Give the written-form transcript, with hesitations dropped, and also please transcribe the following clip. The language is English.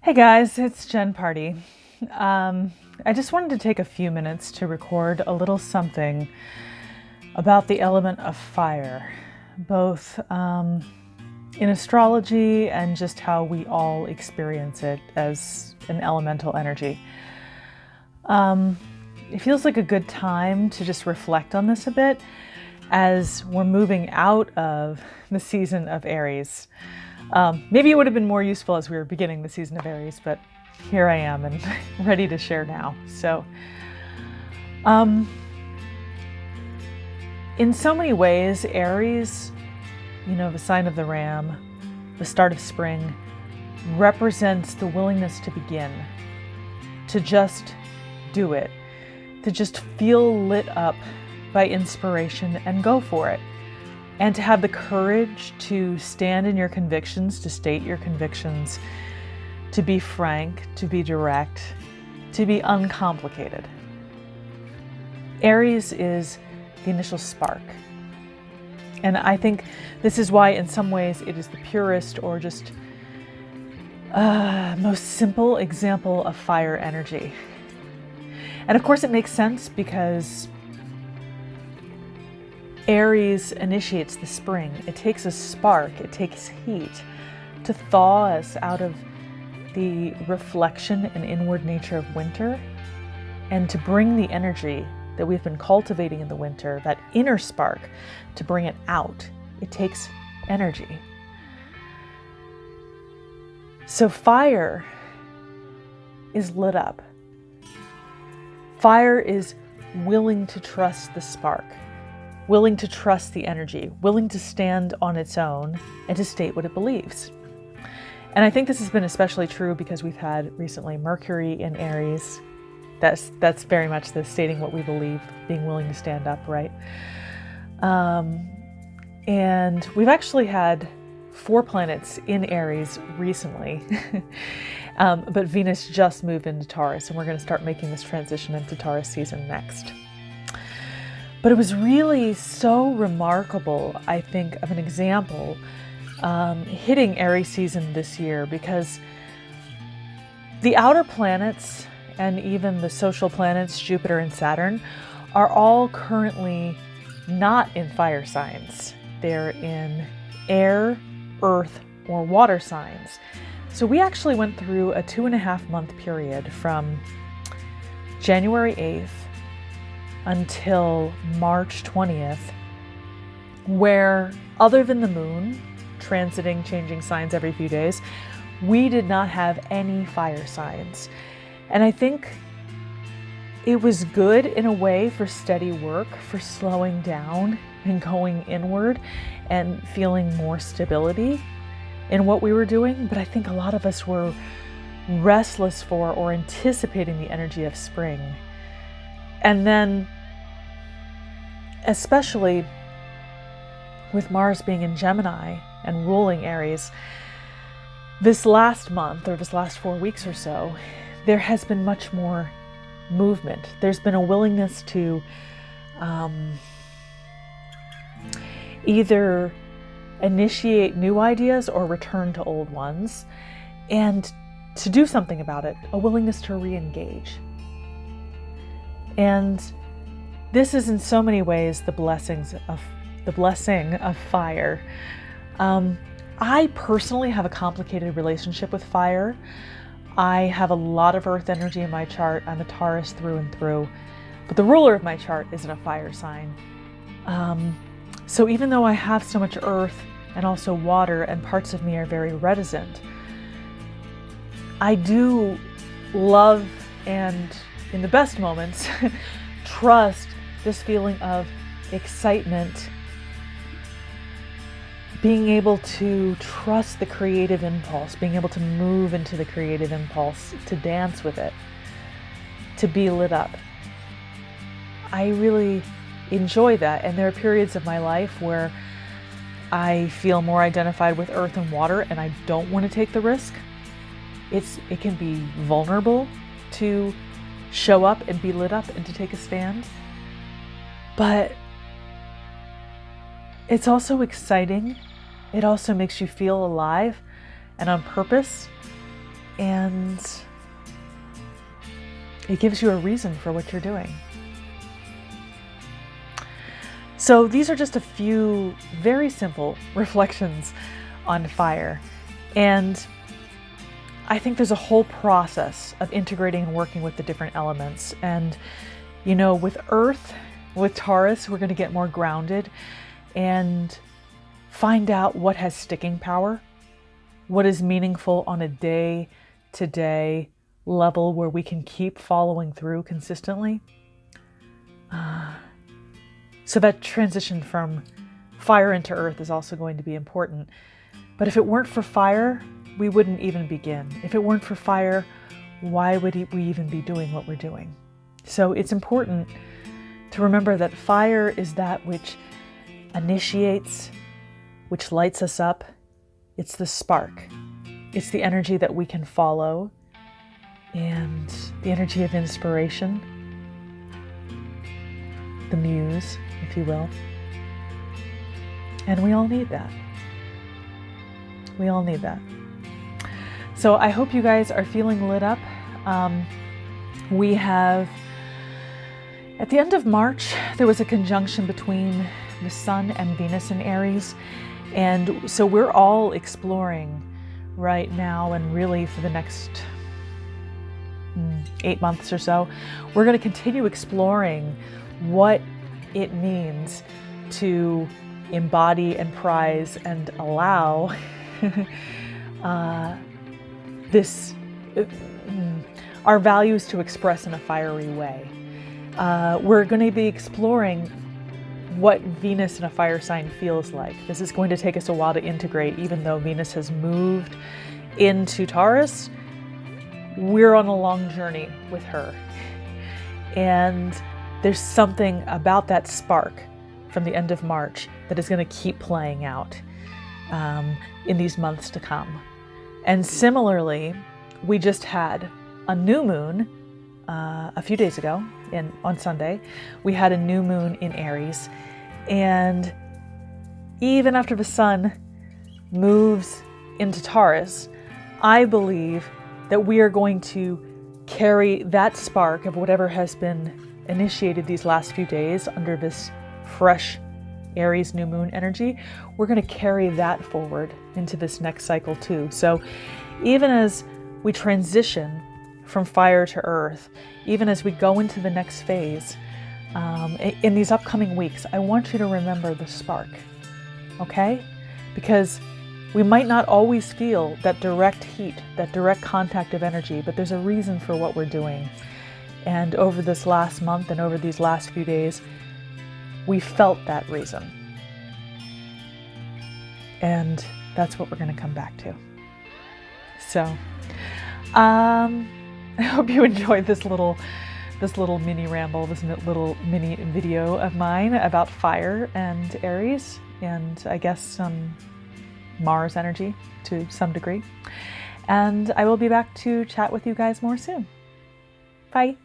Hey guys, it's Jen Party. I just wanted to take a few minutes to record a little something about the element of fire, both in astrology and just how we all experience it as an elemental energy. It feels like a good time to just reflect on this a bit as we're moving out of the season of Aries. Maybe it would have been more useful as we were beginning the season of Aries, but here I am and ready to share now. So, in so many ways, Aries, the sign of the ram, the start of spring, represents the willingness to begin, to just do it, to just feel lit up by inspiration and go for it. And to have the courage to stand in your convictions, to state your convictions, to be frank, to be direct, to be uncomplicated. Aries is the initial spark. And I think this is why in some ways it is the purest or just most simple example of fire energy. And of course it makes sense because Aries initiates the spring. It takes a spark, it takes heat to thaw us out of the reflection and inward nature of winter and to bring the energy that we've been cultivating in the winter, that inner spark, to bring it out. It takes energy. So fire is lit up. Fire is willing to trust the spark, willing to trust the energy, willing to stand on its own and to state what it believes. And I think this has been especially true because we've had recently Mercury in Aries. That's very much the stating what we believe, being willing to stand up, right? And we've actually had 4 planets in Aries recently, but Venus just moved into Taurus, and we're going to start making this transition into Taurus season next. But it was really so remarkable, I think, of an example hitting Aries season this year, because the outer planets and even the social planets, Jupiter and Saturn, are all currently not in fire signs. They're in air, earth, or water signs. So we actually went through a 2.5-month period from January 8th until March 20th, where other than the moon transiting, changing signs every few days, we did not have any fire signs. And I think it was good in a way for steady work, for slowing down and going inward and feeling more stability in what we were doing. But I think a lot of us were restless for or anticipating the energy of spring. And then, especially with Mars being in Gemini and ruling Aries, this last month or this last 4 weeks or so, there has been much more movement. There's been a willingness to either initiate new ideas or return to old ones, and to do something about it, a willingness to re-engage. And this is in so many ways the blessing of fire. I personally have a complicated relationship with fire. I have a lot of earth energy in my chart. I'm a Taurus through and through, but the ruler of my chart isn't a fire sign. So even though I have so much earth and also water, and parts of me are very reticent, I do love and, in the best moments, trust this feeling of excitement, being able to trust the creative impulse, being able to move into the creative impulse, to dance with it, to be lit up. I really enjoy that, and there are periods of my life where I feel more identified with earth and water and I don't want to take the risk. It can be vulnerable to show up and be lit up and to take a stand, but it's also exciting. It also makes you feel alive and on purpose. and it gives you a reason for what you're doing. So these are just a few very simple reflections on fire. And I think there's a whole process of integrating and working with the different elements. And, you know, with Earth, with Taurus, we're going to get more grounded and find out what has sticking power, what is meaningful on a day-to-day level where we can keep following through consistently. So that transition from fire into earth is also going to be important. But if it weren't for fire, we wouldn't even begin. If it weren't for fire, why would we even be doing what we're doing? So it's important to remember that fire is that which initiates, which lights us up. It's the spark. It's the energy that we can follow, and the energy of inspiration, the muse, if you will. And we all need that. We all need that. So I hope you guys are feeling lit up. We have, at the end of March, there was a conjunction between the Sun and Venus in Aries. And so we're all exploring right now, and really for the next 8 months or so, we're going to continue exploring what it means to embody and prize and allow our values to express in a fiery way. We're going to be exploring what Venus in a fire sign feels like. This is going to take us a while to integrate, even though Venus has moved into Taurus. We're on a long journey with her. And there's something about that spark from the end of March that is going to keep playing out in these months to come. And similarly, we just had a new moon a few days ago, on Sunday. We had a new moon in Aries. And even after the sun moves into Taurus, I believe that we are going to carry that spark of whatever has been initiated these last few days under this fresh Aries new moon energy. We're going to carry that forward into this next cycle too. So even as we transition from fire to earth, even as we go into the next phase, in these upcoming weeks, I want you to remember the spark, okay? Because we might not always feel that direct heat, that direct contact of energy, but there's a reason for what we're doing. And over this last month and over these last few days, we felt that reason. And that's what we're going to come back to. So, I hope you enjoyed this little mini ramble, this little mini video of mine about fire and Aries, and I guess some Mars energy to some degree. And I will be back to chat with you guys more soon. Bye.